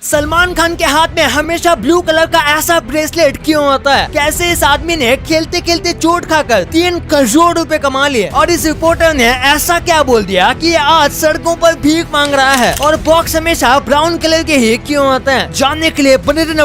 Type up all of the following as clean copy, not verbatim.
सलमान खान के हाथ में हमेशा ब्लू कलर का ऐसा ब्रेसलेट क्यों होता है? कैसे इस आदमी ने खेलते खेलते चोट खाकर 3 करोड़ रुपए कमा लिए? और इस रिपोर्टर ने ऐसा क्या बोल दिया कि ये आज सड़कों पर भीख मांग रहा है? और बॉक्स हमेशा ब्राउन कलर के ही क्यों होते हैं? जानने के लिए बने रहना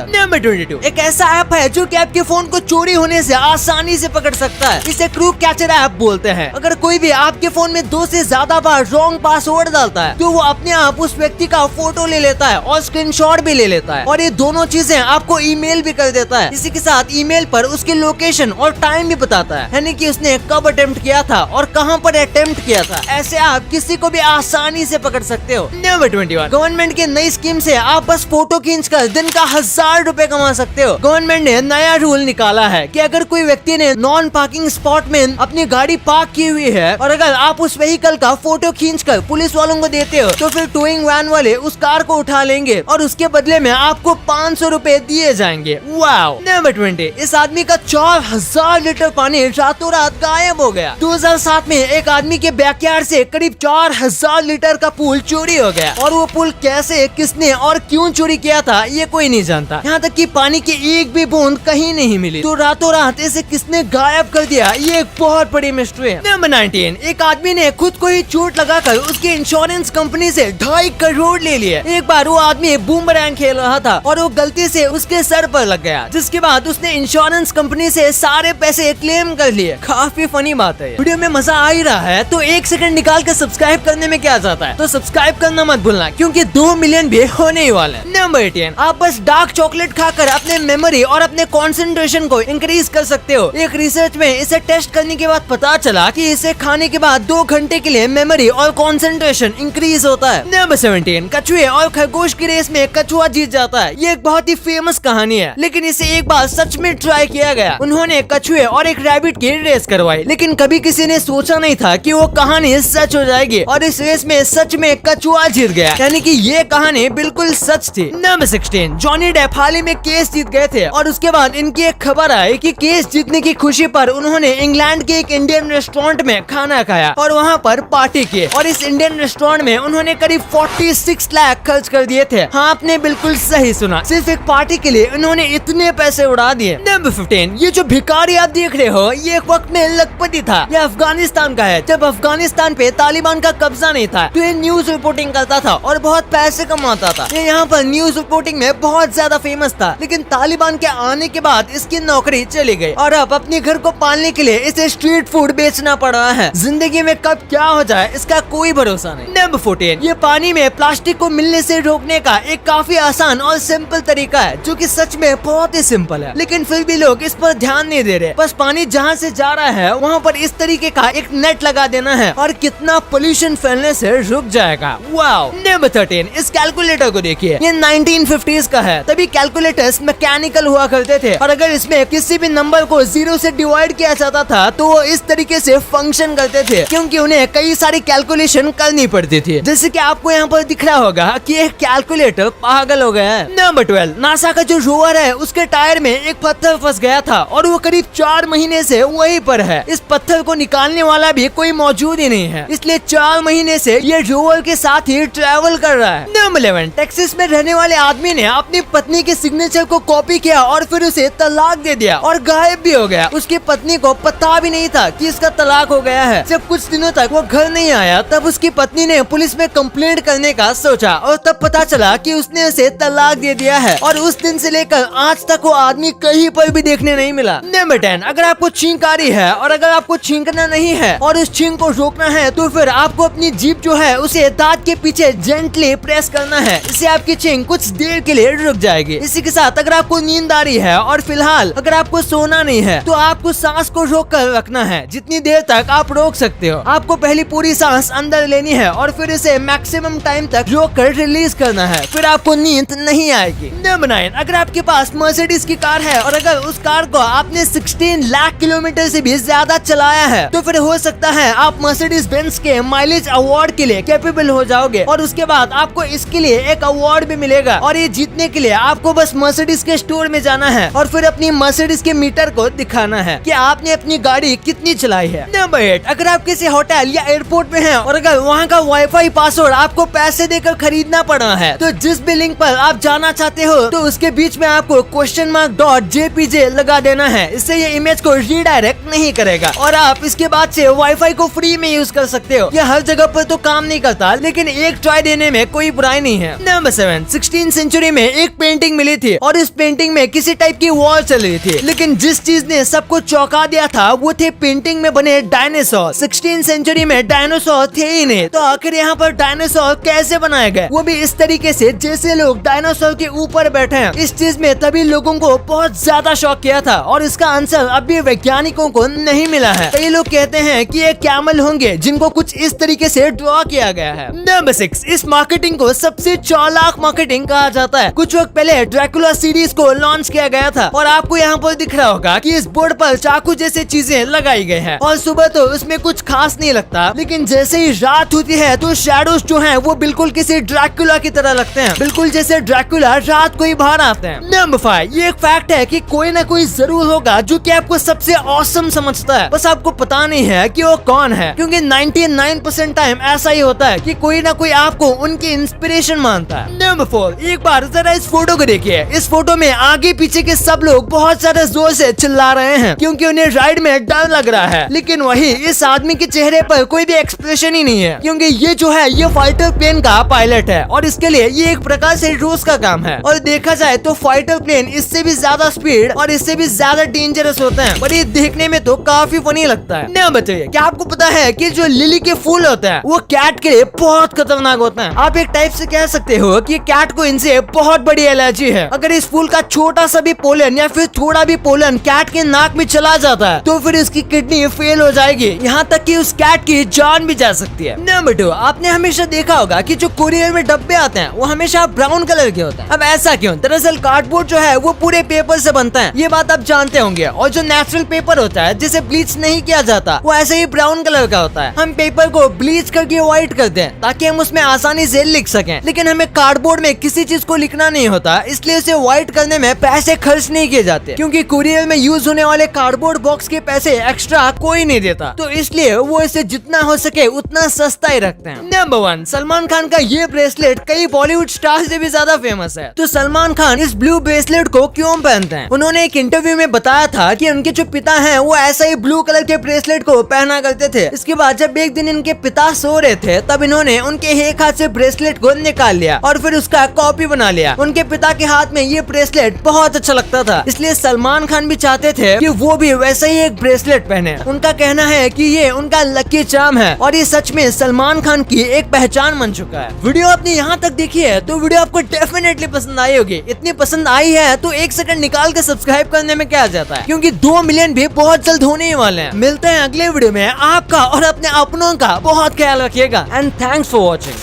नंबर 22। एक ऐसा ऐप है जो कि आपके फोन को चोरी होने से आसानी से पकड़ सकता है। इसे क्रू कैचर ऐप बोलते हैं। अगर कोई भी आपके फोन में 2 से ज्यादा बार रॉन्ग पासवर्ड डालता है तो वो अपने आप उस व्यक्ति का फोटो ले लेता है और स्क्रीनशॉट भी ले लेता है, और ये दोनों चीजें आपको ईमेल भी कर देता है। इसी के साथ ईमेल पर उसकी लोकेशन और टाइम भी बताता है, यानी कि उसने कब अटेम्प्ट किया था और कहां पर अटेम्प्ट किया था। ऐसे आप किसी को भी आसानी से पकड़ सकते हो। नंबर 21। गवर्नमेंट की नई स्कीम से आप बस फोटो खींचकर दिन का 1000 रुपए कमा सकते हो। गवर्नमेंट ने नया रूल निकाला है कि अगर कोई व्यक्ति ने नॉन पार्किंग स्पॉट में अपनी गाड़ी पार्क की हुई है और अगर आप उस व्हीकल का फोटो खींचकर पुलिस वालों को देते हो तो फिर टोइंग वैन वाले उस कार को उठा लेंगे और उसके बदले में आपको 500 रुपए दिए जाएंगे। वाओ। नंबर 20। इस आदमी का 4000 लीटर पानी रातों रात गायब हो गया। 2007 में एक आदमी के बैकयार्ड से करीब 4000 लीटर का पूल चोरी हो गया, और वो पूल कैसे, किसने और क्यों चोरी किया था ये कोई नहीं जानता। यहाँ तक कि पानी की एक भी बूंद कहीं नहीं मिली। तो रातों रात इसे किसने गायब कर दिया, ये एक बहुत बड़ी मिस्ट्री है। नंबर 19। एक आदमी ने खुद को ही चोट लगाकर उसकी इंश्योरेंस कंपनी से 2.5 करोड़ ले लिए। एक बार वो आदमी बूमरैंग खेल रहा था और वो गलती से उसके सर पर लग गया, जिसके बाद उसने इंश्योरेंस कंपनी से सारे पैसे क्लेम कर लिए। काफी फनी बात है। वीडियो में मजा आ ही रहा है तो 1 सेकंड निकाल कर सब्सक्राइब करने में क्या जाता है, तो सब्सक्राइब करना मत भूलना क्योंकि 2 मिलियन भी होने ही वाले हैं। नंबर 18। आप बस डार्क चॉकलेट खाकर अपने मेमोरी और अपने कंसंट्रेशन को इंक्रीज कर सकते हो। एक रिसर्च में इसे टेस्ट करने के बाद पता चला कि इसे खाने के बाद 2 घंटे के लिए मेमोरी और कंसंट्रेशन इंक्रीज होता है। नंबर 17। कछुए और खरगोश की रेस में कछुआ जीत जाता है। ये एक बहुत ही फेमस कहानी है, लेकिन इसे एक बार सच में ट्राई किया गया। उन्होंने कछुए और एक रैबिट की रेस करवाई, लेकिन कभी किसी ने सोचा नहीं था कि वो कहानी सच हो जाएगी, और इस रेस में सच में कछुआ जीत गया, यानी कि ये कहानी बिल्कुल सच थी। नंबर 16। जॉनी डेप हाल ही में केस जीत गए थे और उसके बाद इनकी एक खबर आई कि केस जीतने की खुशी पर उन्होंने इंग्लैंड के एक इंडियन रेस्टोरेंट में खाना खाया और वहाँ पर पार्टी की, और इस इंडियन रेस्टोरेंट में उन्होंने करीब 46 लाख खर्च कर दिए थे। हाँ, आपने बिल्कुल सही सुना, सिर्फ एक पार्टी के लिए उन्होंने इतने पैसे उड़ा दिए। नंबर 15। ये जो भिखारी आप देख रहे हो ये एक वक्त में लखपति था। ये अफगानिस्तान का है। जब अफगानिस्तान पे तालिबान का कब्जा नहीं था तो ये न्यूज रिपोर्टिंग करता था और बहुत पैसे कमाता था। ये यहाँ पर न्यूज रिपोर्टिंग में बहुत ज्यादा फेमस था, लेकिन तालिबान के आने के बाद इसकी नौकरी चली गई और अब अपने घर को पालने के लिए इसे स्ट्रीट फूड बेचना पड़ रहा है। जिंदगी में कब क्या हो जाए इसका कोई भरोसा नहीं। नंबर 14। ये पानी में प्लास्टिक को मिलने से रोकने का एक काफी आसान और सिंपल तरीका है, जो कि सच में बहुत ही सिंपल है, लेकिन फिर भी लोग इस पर ध्यान नहीं दे रहे। बस पानी जहाँ से जा रहा है वहाँ पर इस तरीके का एक नेट लगा देना है और कितना पोल्यूशन फैलने से रुक जाएगा। वाओ। नंबर 13। इस कैलकुलेटर को देखिए, ये 1950s का है। तभी कैलकुलेटर्स मैकेनिकल हुआ करते थे और अगर इसमें किसी भी नंबर को 0 से डिवाइड किया जाता था तो वो इस तरीके से फंक्शन करते थे, क्योंकि उन्हें कई सारी कैलकुलेशन करनी पड़ती थी। जैसे कि आपको यहाँ पर दिख रहा होगा कि एक कैलकुलेटर पागल हो गया है। नंबर 12। नासा का जो रोवर है उसके टायर में एक पत्थर फंस गया था और वो करीब 4 महीने से वहीं पर है। इस पत्थर को निकालने वाला भी कोई मौजूद ही नहीं है, इसलिए 4 महीने से ये रोवर के साथ ही ट्रैवल कर रहा है। नंबर 11। टेक्सास में रहने वाले आदमी ने अपनी पत्नी के सिग्नेचर को कॉपी किया और फिर उसे तलाक दे दिया और गायब भी हो गया। उसकी पत्नी को पता भी नहीं था कि इसका तलाक हो गया है। जब कुछ दिनों तक वो घर नहीं आया तब उसकी पत्नी ने पुलिस में कंप्लेंट करने का सोचा और तब पता चला कि उसने उसे तलाक दे दिया है, और उस दिन से लेकर आज तक वो आदमी कहीं पर भी देखने नहीं मिला। नंबर 10। अगर आपको छींक आ रही है और अगर आपको छींकना नहीं है और उस छींक को रोकना है तो फिर आपको अपनी जीभ जो है उसे दांत के पीछे जेंटली प्रेस करना है। इससे आपकी छींक कुछ देर के लिए रुक जाएगी। इसी के साथ अगर आपको नींद आ रही है और फिलहाल अगर आपको सोना नहीं है तो आपको सांस को रोक कर रखना है जितनी देर तक आप रोक सकते हो। आपको पहली पूरी सांस अंदर लेनी है और फिर इसे मैक्सिमम टाइम तक रोक कर रिलीज करना है, फिर आपको नींद नहीं आएगी। नंबर 9। अगर आपके पास मर्सिडीज की कार है और अगर उस कार को आपने 16 लाख किलोमीटर से भी ज्यादा चलाया है तो फिर हो सकता है आप मर्सिडीज बेंज के माइलेज अवार्ड के लिए कैपेबल हो जाओगे, और उसके बाद आपको इसके लिए एक अवार्ड भी मिलेगा। और ये जीतने के लिए आपको बस मर्सिडीज के स्टोर में जाना है और फिर अपनी मर्सिडीज के मीटर को दिखाना है कि आपने अपनी गाड़ी कितनी चलाई है। नंबर 8। अगर आप किसी होटल या एयरपोर्ट में हैं और अगर वहाँ का वाईफाई पासवर्ड आपको पैसे देकर खरीदना पड़ा करना है। तो जिस भी लिंक पर आप जाना चाहते हो तो उसके बीच में आपको $.jpj लगा देना है। इससे ये इमेज को रीडायरेक्ट नहीं करेगा और आप इसके बाद से वाईफाई को फ्री में यूज कर सकते हो। ये हर जगह पर तो काम नहीं करता, लेकिन एक ट्राई देने में कोई बुराई नहीं है। नंबर 7, 16th सेंचुरी में एक पेंटिंग मिली थी और इस पेंटिंग में किसी टाइप की वॉर चल रही थी, लेकिन जिस चीज ने सबको चौंका दिया था वो थे पेंटिंग में बने डायनासोर। 16th सेंचुरी में डायनासोर थे ही नहीं, तो आखिर यहाँ पर डायनासोर कैसे बनाए गए, वो भी इस तरीके से जैसे लोग डायनासोर के ऊपर बैठे हैं। इस चीज में तभी लोगों को बहुत ज्यादा शॉक किया था और इसका आंसर अभी वैज्ञानिकों को नहीं मिला है। कई लोग कहते हैं कि ये कैमल होंगे जिनको कुछ इस तरीके से ड्रॉ किया गया है। नंबर 6, इस मार्केटिंग को सबसे चालाक मार्केटिंग कहा जाता है। कुछ वक्त पहले ड्रैकुला सीरीज को लॉन्च किया गया था और आपको यहाँ पर दिख रहा होगा कि इस बोर्ड पर चाकू जैसे चीजें लगाई गई हैं और सुबह तो उसमें कुछ खास नहीं लगता, लेकिन जैसे ही रात होती है तो शैडोज जो हैं वो बिल्कुल किसी ड्रैकुला की तरह लगते हैं, बिल्कुल जैसे ड्रैकुला रात को ही बाहर आते हैं। नंबर 5, ये एक फैक्ट है कि कोई ना कोई जरूर होगा जो कि आपको सबसे ऑसम समझता है, बस आपको पता नहीं है कि वो कौन है, क्योंकि 99% टाइम ऐसा ही होता है कि कोई ना कोई आपको उनकी इंस्पिरेशन मानता है। नंबर 4, एक बार जरा इस फोटो को देखिए। इस फोटो में आगे पीछे के सब लोग बहुत ज्यादा जोर से चिल्ला रहे हैं क्योंकि उन्हें राइड में डर लग रहा है, लेकिन वही इस आदमी के चेहरे पर कोई भी एक्सप्रेशन ही नहीं है, क्योंकि ये जो है ये फाइटर प्लेन का पायलट है और इसके लिए ये एक प्रकार से रोज का काम है। और देखा जाए तो फाइटर प्लेन इससे भी ज्यादा स्पीड और इससे भी ज्यादा डेंजरस होते हैं, पर ये देखने में तो काफी फनी लगता है। नहीं बताइए, क्या आपको पता है कि जो लिली के फूल होते हैं वो कैट के लिए बहुत खतरनाक होते हैं। आप एक टाइप से कह सकते हो कि कैट को इनसे बहुत बड़ी एलर्जी है। अगर इस फूल का छोटा सा भी पोलन या फिर थोड़ा भी पोलन कैट के नाक में चला जाता है तो फिर उसकी किडनी फेल हो जाएगी, यहाँ तक कि उस कैट की जान भी जा सकती है। नंबर 2, आपने हमेशा देखा होगा कि जो कुरियर में डब्बे आते हैं वो हमेशा ब्राउन कलर के होते हैं। अब ऐसा क्यों? दरअसल कार्डबोर्ड जो है वो पूरे पेपर से बनता है, ये बात आप जानते होंगे, और जो नेचुरल पेपर होता है जिसे ब्लीच नहीं किया जाता वो ऐसे ही ब्राउन कलर का होता है। हम पेपर को ब्लीच करके व्हाइट करते हैं ताकि हम उसमें आसानी से लिख सकें, लेकिन हमें कार्डबोर्ड में किसी चीज को लिखना नहीं होता, इसलिए उसे व्हाइट करने में पैसे खर्च नहीं किए जाते, क्योंकि कुरियर में यूज होने वाले कार्डबोर्ड बॉक्स के पैसे एक्स्ट्रा कोई नहीं देता, तो इसलिए वो इसे जितना हो सके उतना सस्ता ही रखते हैं। नंबर 1, सलमान खान का ये ब्रेसलेट कई बॉलीवुड स्टार से भी ज्यादा फेमस है। तो सलमान खान इस ब्लू ब्रेसलेट को क्यों पहनते हैं? उन्होंने एक इंटरव्यू में बताया था कि उनके जो पिता हैं वो ऐसा ही ब्लू कलर के ब्रेसलेट को पहना करते थे। इसके बाद जब एक दिन इनके पिता सो रहे थे तब इन्होंने उनके एक हाथ से ब्रेसलेट को निकाल लिया और फिर उसका कॉपी बना लिया। उनके पिता के हाथ में ये ब्रेसलेट बहुत अच्छा लगता था, इसलिए सलमान खान भी चाहते थे कि वो भी वैसा ही एक ब्रेसलेट पहने। उनका कहना है कि ये उनका लकी चार्म है और ये सच में सलमान खान की एक पहचान बन चुका है। वीडियो आपने यहाँ तक देखी है तो वीडियो आपको डेफिनेटली पसंद आई होगी। इतनी पसंद आई है तो 1 सेकंड निकाल के सब्सक्राइब करने में क्या जाता है, क्योंकि 2 मिलियन भी बहुत जल्द होने ही वाले हैं। मिलते हैं अगले वीडियो में। आपका और अपने अपनों का बहुत ख्याल रखिएगा एंड थैंक्स फॉर वॉचिंग।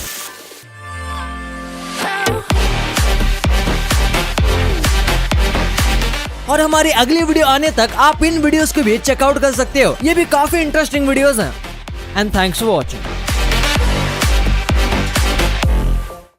और हमारी अगली वीडियो आने तक आप इन वीडियोस को भी चेकआउट कर सकते हो, ये भी काफी इंटरेस्टिंग वीडियोस हैं। And thanks for watching.